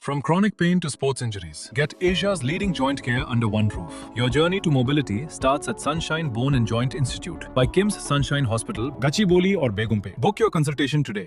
From chronic pain to sports injuries, get Asia's leading joint care under one roof. Your journey to mobility starts at Sunshine Bone and Joint Institute by KIMS Sunshine Hospital, Gachibowli or Begumpe. Book your consultation today.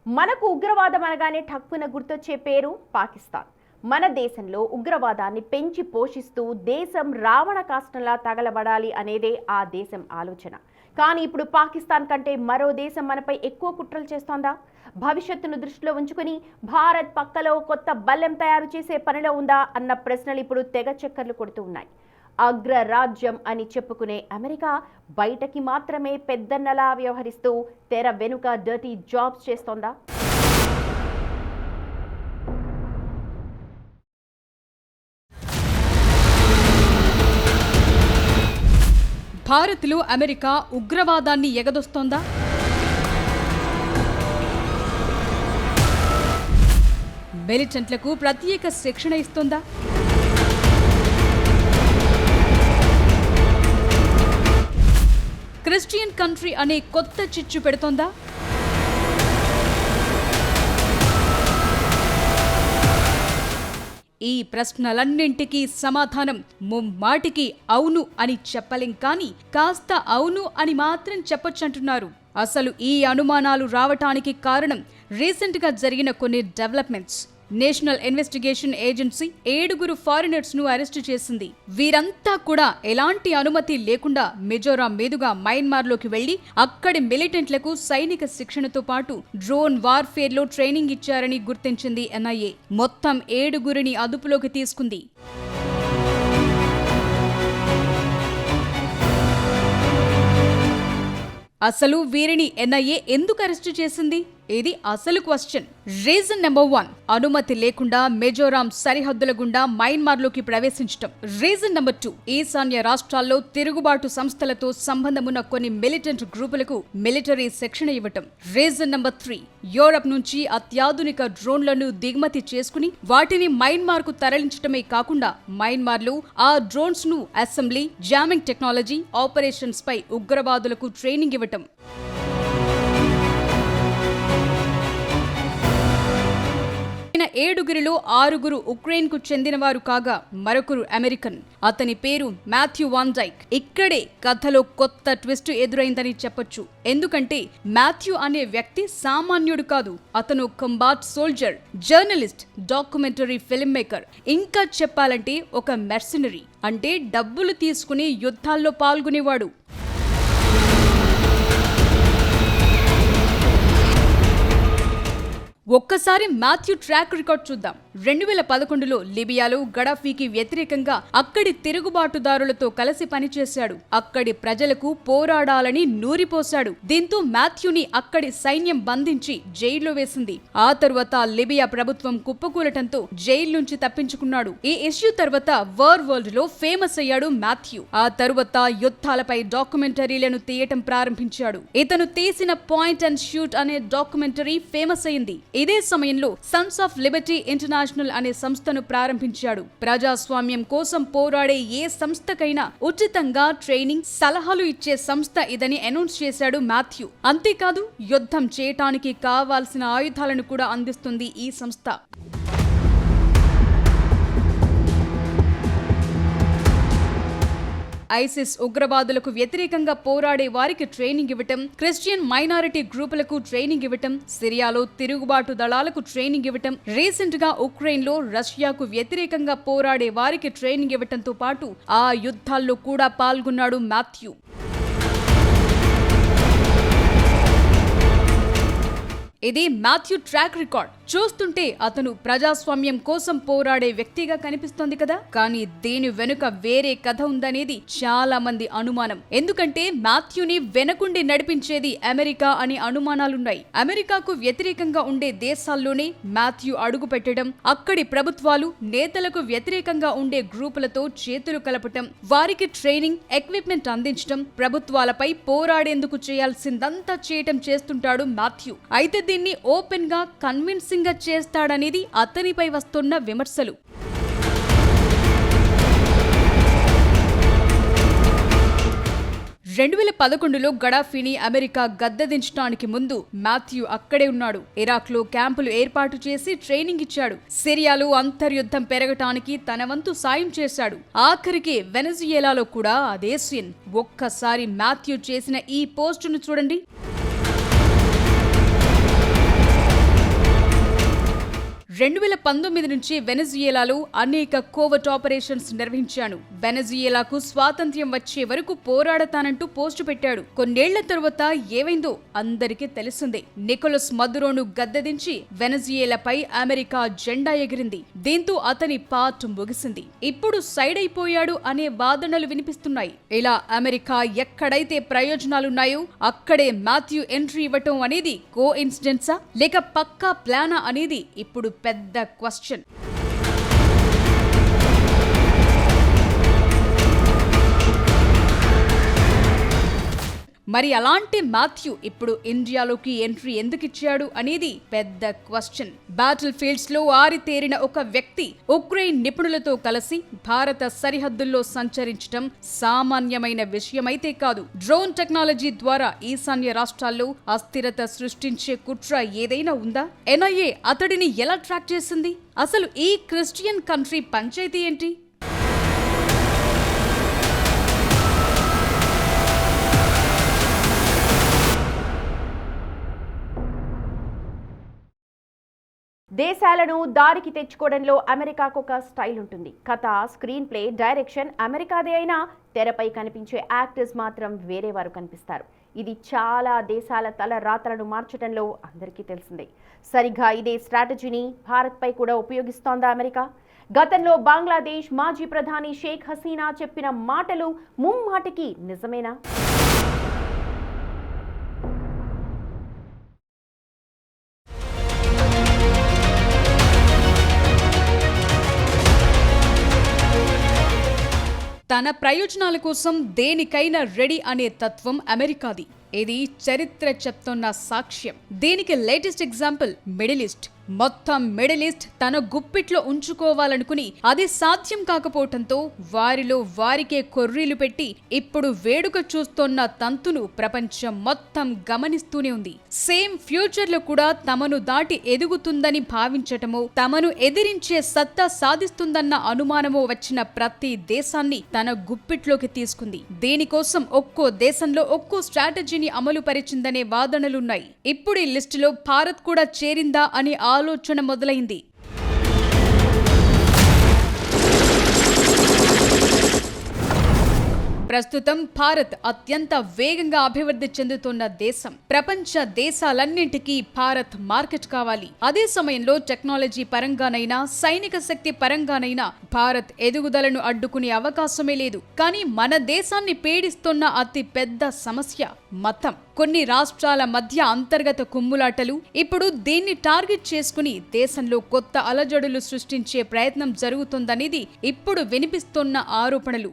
మనకు ఉగ్రవాదం అనగానే ఠక్కున గుర్తొచ్చే పేరు పాకిస్తాన్. మన దేశంలో ఉగ్రవాదాన్ని పెంచి పోషిస్తూ దేశం రావణ కాష్టంలా తగలబడాలి అనేదే ఆ దేశం ఆలోచన. కానీ ఇప్పుడు పాకిస్తాన్ కంటే మరో దేశం మనపై ఎక్కువ కుట్రలు చేస్తోందా? భవిష్యత్తును దృష్టిలో ఉంచుకుని భారత్ పక్కలో కొత్త బల్లెం తయారు చేసే పనిలో ఉందా అన్న ప్రశ్నలు ఇప్పుడు తెగ చక్కర్లు కొడుతూ ఉన్నాయి. అగ్రరాజ్యం అని చెప్పుకునే అమెరికా బయటకి మాత్రమే పెద్దన్నలా వ్యవహరిస్తూ తెర వెనుక డర్టీ జాబ్స్ చేస్తోందా? భారత్లో అమెరికా ఉగ్రవాదాన్ని ఎగదొస్తోందా? మిలిటెంట్లకు ప్రత్యేక శిక్షణ ఇస్తోందా? క్రిస్టియన్ కంట్రీ అనే కొత్త చిచ్చు పెడుతోందా? ఈ ప్రశ్నలన్నింటికీ సమాధానం ముమ్మాటికి అవును అని చెప్పలేం, కానీ కాస్త అవును అని మాత్రం చెప్పొచ్చంటున్నారు. అసలు ఈ అనుమానాలు రావటానికి కారణం రీసెంట్గా జరిగిన కొన్ని developments. National investigation agency 7 foreigners ను అరెస్టు చేసింది. వీరంతా కూడా ఎలాంటి అనుమతి లేకుండా మిజోరాం మీదుగా మయన్మార్లోకి వెళ్లి అక్కడి మిలిటెంట్లకు సైనిక శిక్షణతో పాటు డ్రోన్ వార్ఫేర్ లో ట్రైనింగ్ ఇచ్చారని గుర్తించింది ఎన్ఐఏ. మొత్తం 7 అదుపులోకి తీసుకుంది. అసలు వీరిని ఎన్ఐఏ ఎందుకు అరెస్టు చేసింది? ఇది అసలు క్వశ్చన్. రీజన్ నెంబర్ 1, అనుమతి లేకుండా మిజోరాం సరిహద్దుల గుండా మయన్మార్లోకి ప్రవేశించటం. రీజన్ నెంబర్ 2, ఈశాన్య రాష్ట్రాల్లో తిరుగుబాటు సంస్థలతో సంబంధమున్న కొన్ని మిలిటెంట్ గ్రూపులకు మిలిటరీ శిక్షణ ఇవ్వటం. రీజన్ నెంబర్ 3, యూరప్ నుంచి అత్యాధునిక డ్రోన్లను దిగుమతి చేసుకుని వాటిని మయన్మార్కు తరలించటమే కాకుండా మయన్మార్లో ఆ డ్రోన్స్ ను అసెంబ్లీ, జామింగ్ టెక్నాలజీ, ఆపరేషన్స్ పై ఉగ్రవాదులకు ట్రైనింగ్ ఇవ్వటం. ఏడుగురిలో 6 ఉక్రెయిన్ కు చెందినవారు కాగా మరొకరు అమెరికన్. అతని పేరు మాథ్యూ వాన్ డైక్. ఇక్కడే కథలో కొత్త ట్విస్ట్ ఎదురైందని చెప్పొచ్చు. ఎందుకంటే మాథ్యూ అనే వ్యక్తి సామాన్యుడు కాదు. అతను combat soldier, journalist, documentary film maker, ఇంకా చెప్పాలంటే ఒక మెర్సనరీ, అంటే డబ్బులు తీసుకుని యుద్ధాల్లో పాల్గొనేవాడు. ఒక్కసారి మాథ్యూ ట్రాక్ రికార్డ్ చూద్దాం. 2011లో లిబియాలో గడాఫీకి వ్యతిరేకంగా అక్కడి తిరుగుబాటుదారులతో కలిసి పనిచేశాడు. అక్కడి ప్రజలకు పోరాడాలని నూరిపోశాడు. దీంతో మాథ్యూని అక్కడి సైన్యం బంధించి జైల్లో వేసింది. ఆ తరువాత లిబియా ప్రభుత్వం కుప్పకూలటంతో జైలు నుంచి తప్పించుకున్నాడు. ఈ ఇష్యూ తర్వాత వరల్డ్ లో ఫేమస్ అయ్యాడు మాథ్యూ. ఆ తరువాత యుద్ధాలపై డాక్యుమెంటరీలను తీయటం ప్రారంభించాడు. ఇతను తీసిన పాయింట్ అండ్ షూట్ అనే డాక్యుమెంటరీ ఫేమస్ అయింది. ఇదే సమయంలో సన్స్ ఆఫ్ లిబర్టీ ఇంటర్నేషనల్ అనే సంస్థను ప్రారంభించాడు. ప్రజాస్వామ్యం కోసం పోరాడే ఏ సంస్థకైనా ఉచితంగా ట్రైనింగ్, సలహాలు ఇచ్చే సంస్థ ఇదని అనౌన్స్ చేశాడు మాథ్యూ. అంతేకాదు, యుద్ధం చేయటానికి కావాల్సిన ఆయుధాలను కూడా అందిస్తుంది ఈ సంస్థ. ఐసిస్ ఉగ్రవాదులకు వ్యతిరేకంగా పోరాడే వారికి ట్రైనింగ్ ఇవ్వటం, క్రిస్టియన్ మైనారిటీ గ్రూపులకు ట్రైనింగ్ ఇవ్వటం, సిరియాలో తిరుగుబాటు దళాలకు ట్రైనింగ్ ఇవ్వటం, రీసెంట్ గా ఉక్రెయిన్ లో రష్యాకు వ్యతిరేకంగా పోరాడే వారికి ట్రైనింగ్ ఇవ్వటంతో పాటు ఆ యుద్ధాల్లో కూడా పాల్గొన్నాడు మాథ్యూ. ఇది మాథ్యూ ట్రాక్ రికార్డ్. చూస్తుంటే అతను ప్రజాస్వామ్యం కోసం పోరాడే వ్యక్తిగా కనిపిస్తోంది కదా, కానీ దీని వెనుక వేరే కథ ఉందనేది చాలా మంది అనుమానం. ఎందుకంటే మాథ్యూని వెనకుండి నడిపించేది అమెరికా అని అనుమానాలున్నాయి. అమెరికాకు వ్యతిరేకంగా ఉండే దేశాల్లోనే మాథ్యూ అడుగు పెట్టడం, అక్కడి ప్రభుత్వాలు, నేతలకు వ్యతిరేకంగా ఉండే గ్రూపులతో చేతులు కలపటం, వారికి ట్రైనింగ్, ఎక్విప్మెంట్ అందించడం, ప్రభుత్వాలపై పోరాడేందుకు చేయాల్సిందంతా చేయటం చేస్తుంటాడు మాథ్యూ. అయితే దీన్ని ఓపెన్ గా, కన్విన్సింగ్ గా చేస్తాడనేది అతనిపై వస్తున్న విమర్శలు. 2011లో గడాఫీని అమెరికా గద్దెదించడానికి ముందు మాథ్యూ అక్కడే ఉన్నాడు. ఇరాక్లో క్యాంపులు ఏర్పాటు చేసి ట్రైనింగ్ ఇచ్చాడు. సిరియాలో అంతర్యుద్ధం పెరగటానికి తన వంతు సాయం చేశాడు. ఆఖరికి వెనజుయేలాలో కూడా అదే సీన్. ఒక్కసారి మాథ్యూ చేసిన ఈ పోస్టును చూడండి. రెండు 2019 నుంచి వెనజుయేలాలో అనేక కోవర్ట్ ఆపరేషన్స్ నిర్వహించాను. వెనజుయేలాకు స్వాతంత్ర్యం వచ్చే వరకు పోరాడతానంటూ పోస్టు పెట్టాడు. కొన్నేళ్ల తరువాత ఏమైందో అందరికీ తెలిసిందే. నికోలస్ మదురోను గద్దెదించి వెనజుయేలాపై అమెరికా జెండా ఎగిరింది. దీంతో అతని పార్ట్ ముగిసింది. ఇప్పుడు సైడ్ అయిపోయాడు అనే వాదనలు వినిపిస్తున్నాయి. ఇలా అమెరికా ఎక్కడైతే ప్రయోజనాలున్నాయో అక్కడే మాథ్యూ ఎంట్రీ ఇవ్వటం అనేది కో ఇన్సిడెన్సా లేక పక్కా ప్లానా అనేది ఇప్పుడు పెద్ద క్వశ్చన్. మరి అలాంటి మాథ్యూ ఇప్పుడు ఇండియాలోకి ఎంట్రీ ఎందుకు ఇచ్చాడు అనేది పెద్ద క్వశ్చన్. బ్యాటిల్ ఫీల్డ్స్ లో ఆరితేరిన ఒక వ్యక్తి ఉక్రెయిన్ నిపుణులతో కలిసి భారత సరిహద్దుల్లో సంచరించడం సామాన్యమైన విషయమైతే కాదు. డ్రోన్ టెక్నాలజీ ద్వారా ఈశాన్య రాష్ట్రాల్లో అస్థిరత సృష్టించే కుట్ర ఏదైనా ఉందా? ఎన్ఐఏ అతడిని ఎలా ట్రాక్ చేసింది? అసలు ఈ క్రిస్టియన్ కంట్రీ పంచాయతీ ఏంటి? దేశాలను దారికి తెచ్చుకోవడంలో అమెరికాకు ఒక స్టైల్ ఉంటుంది. కథ, స్క్రీన్ ప్లే, డైరెక్షన్ అమెరికాదే అయినా తెరపై కనిపించే యాక్టర్స్ మాత్రం వేరే వారు కనిపిస్తారు. ఇది చాలా దేశాల తల రాతలను మార్చడంలో అందరికీ తెలిసిందే. సరిగ్గా ఇదే స్ట్రాటజీని భారత్పై కూడా ఉపయోగిస్తోందా అమెరికా? గతంలో బంగ్లాదేశ్ మాజీ ప్రధాని షేక్ హసీనా చెప్పిన మాటలు ముమ్మాటికి నిజమేనా? తన ప్రయోజనాల కోసం దేనికైనా రెడీ అనే తత్వం అమెరికాది. ఇది చరిత్ర చెప్తున్న సాక్ష్యం. దీనికి లేటెస్ట్ ఎగ్జాంపుల్ మిడిల్ ఈస్ట్. మొత్తం మిడిల్ ఈస్ట్ తన గుప్పిట్లో ఉంచుకోవాలనుకుని అది సాధ్యం కాకపోవటంతో వారిలో వారికే కొర్రీలు పెట్టి ఇప్పుడు వేడుక చూస్తోన్న తంతును ప్రపంచం మొత్తం గమనిస్తూనే ఉంది. సేమ్ ఫ్యూచర్ లో కూడా తమను దాటి ఎదుగుతుందని భావించటమో, తమను ఎదిరించే సత్తా సాధిస్తుందన్న అనుమానమో వచ్చిన ప్రతి దేశాన్ని తన గుప్పిట్లోకి తీసుకుంది. దీనికోసం ఒక్కో దేశంలో ఒక్కో స్ట్రాటజీని అమలు పరిచిందనే వాదనలున్నాయి. ఇప్పుడు ఈ లిస్టులో భారత్ కూడా చేరిందా అని ఆలోచన మొదలైంది. ప్రస్తుతం భారత్ అత్యంత వేగంగా అభివృద్ధి చెందుతున్న దేశం. ప్రపంచ దేశాలన్నింటికీ భారత్ మార్కెట్ కావాలి. అదే సమయంలో టెక్నాలజీ పరంగానైనా, సైనిక శక్తి పరంగానైనా భారత్ ఎదుగుదలను అడ్డుకునే అవకాశమే లేదు. కానీ మన దేశాన్ని పీడిస్తున్న అతి పెద్ద సమస్య మతం. కొన్ని రాష్ట్రాల మధ్య అంతర్గత కుమ్ములాటలు ఇప్పుడు దీన్ని టార్గెట్ చేసుకుని దేశంలో కొత్త అలజడులు సృష్టించే ప్రయత్నం జరుగుతుందనేది ఇప్పుడు వినిపిస్తున్న ఆరోపణలు.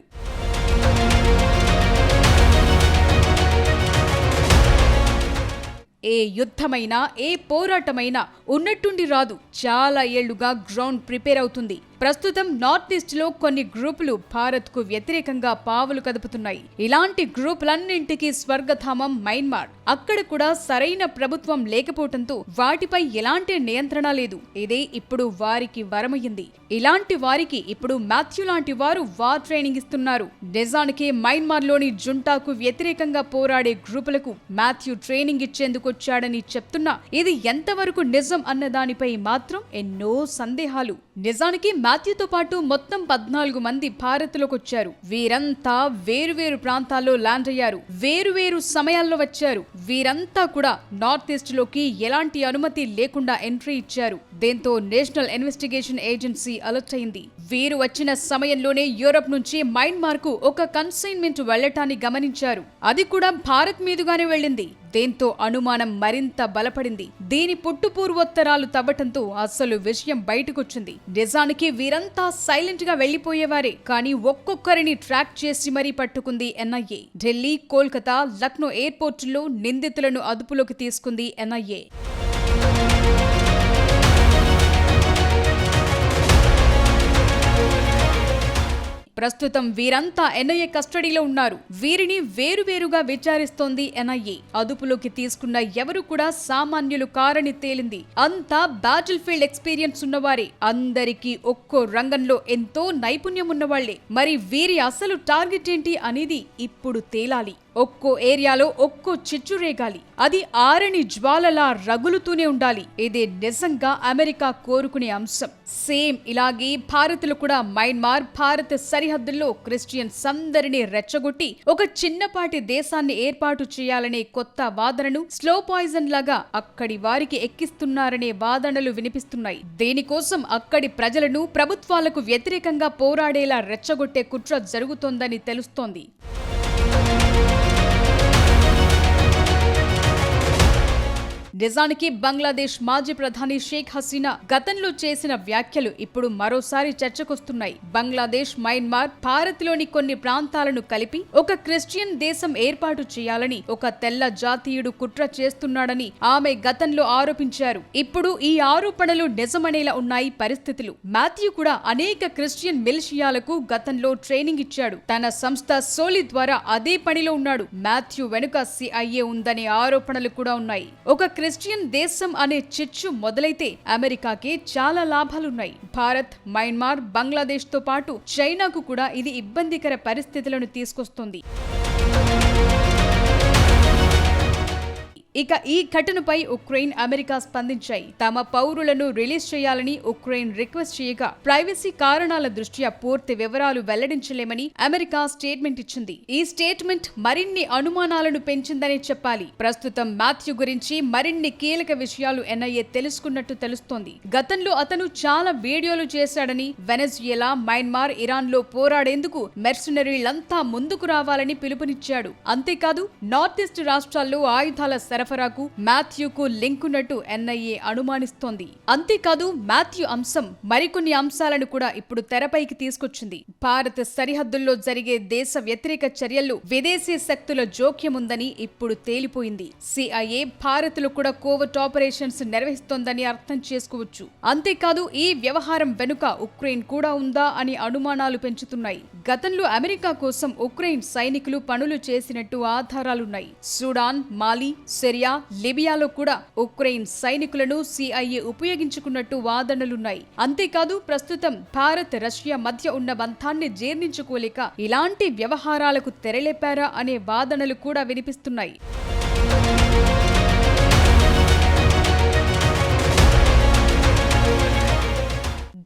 ఏ యుద్ధమైనా, ఏ పోరాటమైనా ఉన్నట్టుండి రాదు. చాలా ఏళ్లుగా గ్రౌండ్ ప్రిపేర్ అవుతుంది. ప్రస్తుతం నార్త్ ఈస్ట్ లో కొన్ని గ్రూపులు భారత్ కు వ్యతిరేకంగా పావులు కదుపుతున్నాయి. ఇలాంటి గ్రూపులన్నింటికీ స్వర్గధామం మయన్మార్. అక్కడ కూడా సరైన ప్రభుత్వం లేకపోవడంతో వాటిపై ఎలాంటి నియంత్రణ లేదు. ఇదే ఇప్పుడు వారికి వరమయ్యింది. ఇలాంటి వారికి ఇప్పుడు మాథ్యూ లాంటి వారు వార్ ట్రైనింగ్ ఇస్తున్నారు. నిజానికి మయన్మార్ లోని జుంటాకు వ్యతిరేకంగా పోరాడే గ్రూపులకు మాథ్యూ ట్రైనింగ్ ఇచ్చేందుకు వచ్చాడని చెప్తున్నా ఇది ఎంతవరకు నిజం అన్న దానిపై మాత్రం ఎన్నో సందేహాలు. నిజానికి మాథ్యూతో పాటు మొత్తం 14 మంది భారత్లోకి వచ్చారు. వీరంతా వేరువేరు ప్రాంతాల్లో ల్యాండ్ అయ్యారు. వేరువేరు సమయాల్లో వచ్చారు. వీరంతా కూడా నార్త్ ఈస్ట్ లోకి ఎలాంటి అనుమతి లేకుండా ఎంట్రీ ఇచ్చారు. దీంతో నేషనల్ ఇన్వెస్టిగేషన్ ఏజెన్సీ అలర్ట్ అయింది. వీరు వచ్చిన సమయంలోనే యూరప్ నుంచి మయన్మార్ కు ఒక కన్సైన్మెంట్ వెళ్లటాన్ని గమనించారు. అది కూడా భారత్ మీదుగానే వెళ్ళింది. దీంతో అనుమానం మరింత బలపడింది. దీని పుట్టుపూర్వోత్తరాలు తవ్వటంతో అసలు విషయం బయటకొచ్చింది. నిజానికి వీరంతా సైలెంట్ గా వెళ్లిపోయేవారే. కానీ ఒక్కొక్కరిని ట్రాక్ చేసి మరీ పట్టుకుంది ఎన్ఐఏ. ఢిల్లీ, కోల్కతా, లక్నో ఎయిర్పోర్టుల్లో నిందితులను అదుపులోకి తీసుకుంది ఎన్ఐఏ. ప్రస్తుతం వీరంతా ఎన్ఐఏ కస్టడీలో ఉన్నారు. వీరిని వేరువేరుగా విచారిస్తోంది ఎన్ఐఏ. అదుపులోకి తీసుకున్న ఎవరు కూడా సామాన్యులు కారని తేలింది. అంతా బ్యాటిల్ ఫీల్డ్ ఎక్స్పీరియన్స్ ఉన్నవారే. అందరికీ ఒక్కో రంగంలో ఎంతో నైపుణ్యం ఉన్నవాళ్లే. మరి వీరి అసలు టార్గెట్ ఏంటి అనేది ఇప్పుడు తేలాలి. ఒక్కో ఏరియాలో ఒక్కో చిచ్చు రేగాలి. అది ఆరని జ్వాలలా రగులుతూనే ఉండాలి. ఇదే నిజంగా అమెరికా కోరుకునే అంశం. సేమ్ ఇలాగే భారత్లో కూడా మయన్మార్ భారత్ సరిహద్దుల్లో క్రిస్టియన్స్ అందరినీ రెచ్చగొట్టి ఒక చిన్నపాటి దేశాన్ని ఏర్పాటు చేయాలనే కొత్త వాదనను స్లో పాయిజన్ లాగా అక్కడి వారికి ఎక్కిస్తున్నారనే వాదనలు వినిపిస్తున్నాయి. దీనికోసం అక్కడి ప్రజలను ప్రభుత్వాలకు వ్యతిరేకంగా పోరాడేలా రెచ్చగొట్టే కుట్ర జరుగుతోందని తెలుస్తోంది. నిజానికి బంగ్లాదేశ్ మాజీ ప్రధాని షేక్ హసీనా గతంలో చేసిన వ్యాఖ్యలు ఇప్పుడు మరోసారి చర్చకొస్తున్నాయి. బంగ్లాదేశ్, మయన్మార్, భారత్లోని కొన్ని ప్రాంతాలను కలిపి ఒక క్రిస్టియన్ దేశం ఏర్పాటు చేయాలని ఒక తెల్ల జాతీయుడు కుట్ర చేస్తున్నాడని ఆమె గతంలో ఆరోపించారు. ఇప్పుడు ఈ ఆరోపణలు నిజమనేలా ఉన్నాయి పరిస్థితులు. మాథ్యూ కూడా అనేక క్రిస్టియన్ మిలిషియాలకు గతంలో ట్రైనింగ్ ఇచ్చాడు. తన సంస్థ సోలి ద్వారా అదే పనిలో ఉన్నాడు. మాథ్యూ వెనుక CIA ఉందనే ఆరోపణలు కూడా ఉన్నాయి. ఒక క్రిస్టియన్ దేశం అనే చిచ్చు మొదలైతే అమెరికాకి చాలా లాభాలున్నాయి. భారత్, మయన్మార్, బంగ్లాదేశ్ తో పాటు చైనాకు కూడా ఇది ఇబ్బందికర పరిస్థితులను తీసుకొస్తుంది. ఇక ఈ ఘటనపై ఉక్రెయిన్, అమెరికా స్పందించాయి. తమ పౌరులను రిలీజ్ చేయాలని ఉక్రెయిన్ రిక్వెస్ట్ చేయగా ప్రైవసీ కారణాల దృష్ట్యా పూర్తి వివరాలు వెల్లడించలేమని అమెరికా స్టేట్మెంట్ ఇచ్చింది. ఈ స్టేట్మెంట్ మరిన్ని అనుమానాలను పెంచిందనే చెప్పాలి. ప్రస్తుతం మాథ్యూ గురించి మరిన్ని కీలక విషయాలు ఎన్ఐఏ తెలుసుకున్నట్టు తెలుస్తోంది. గతంలో అతను చాలా వీడియోలు చేశాడని, వెనెజుయేలా, మయన్మార్, ఇరాన్ లో పోరాడేందుకు మెర్సనరీలంతా ముందుకు రావాలని పిలుపునిచ్చాడు. అంతేకాదు నార్త్ ఈస్ట్ రాష్ట్రాల్లో ఆయుధాల సరఫరాకు మాథ్యూకు లింక్ ఉన్నట్టు ఎన్ఐఏ అనుమానిస్తోంది. అంతేకాదు మాథ్యూ అంశం మరికొన్ని అంశాలను కూడా ఇప్పుడు తెరపైకి తీసుకొచ్చింది. భారత్ సరిహద్దుల్లో జరిగే దేశ వ్యతిరేక చర్యల్లో విదేశీ శక్తుల జోక్యం ఉందని ఇప్పుడు తేలిపోయింది. CIA భారత్లో కూడా కోవర్ట్ ఆపరేషన్స్ నిర్వహిస్తోందని అర్థం చేసుకోవచ్చు. అంతేకాదు ఈ వ్యవహారం వెనుక ఉక్రెయిన్ కూడా ఉందా అని అనుమానాలు పెంచుతున్నాయి. గతంలో అమెరికా కోసం ఉక్రెయిన్ సైనికులు పనులు చేసినట్టు ఆధారాలున్నాయి. సుడాన్, మాలి, సిరియా, లిబియాలో కూడా ఉక్రెయిన్ సైనికులను CIA ఉపయోగించుకున్నట్టు వాదనలున్నాయి. అంతేకాదు ప్రస్తుతం భారత్, రష్యా మధ్య ఉన్న బంధాన్ని జీర్ణించుకోలేక ఇలాంటి వ్యవహారాలకు తెరలేపారా అనే వాదనలు కూడా వినిపిస్తున్నాయి.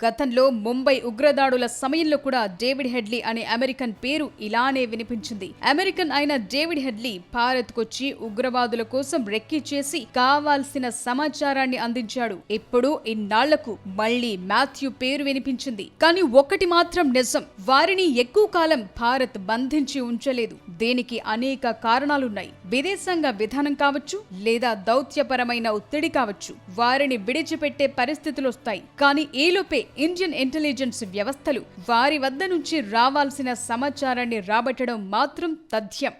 గతంలో ముంబై ఉగ్రదాడుల సమయంలో కూడా డేవిడ్ హెడ్లీ అనే అమెరికన్ పేరు ఇలానే వినిపించింది. అమెరికన్ అయిన డేవిడ్ హెడ్లీ భారత్కొచ్చి ఉగ్రవాదుల కోసం రెక్కీ చేసి కావాల్సిన సమాచారాన్ని అందించాడు. ఇప్పుడు ఇన్నాళ్లకు మళ్లీ మాథ్యూ పేరు వినిపించింది. కానీ ఒక్కటి మాత్రం నిజం, వారిని ఎక్కువ కాలం భారత్ బంధించి ఉంచలేదు. దీనికి అనేక కారణాలున్నాయి. విదేశాంగ విధానం కావచ్చు, లేదా దౌత్యపరమైన ఒత్తిడి కావచ్చు. వారిని విడిచిపెట్టే పరిస్థితులు వస్తాయి. కానీ ఈలోపే ఇండియన్ ఇంటెలిజెన్స్ వ్యవస్థలు వారి వద్ద నుంచి రావాల్సిన సమాచారాన్ని రాబట్టడం మాత్రం తథ్యం.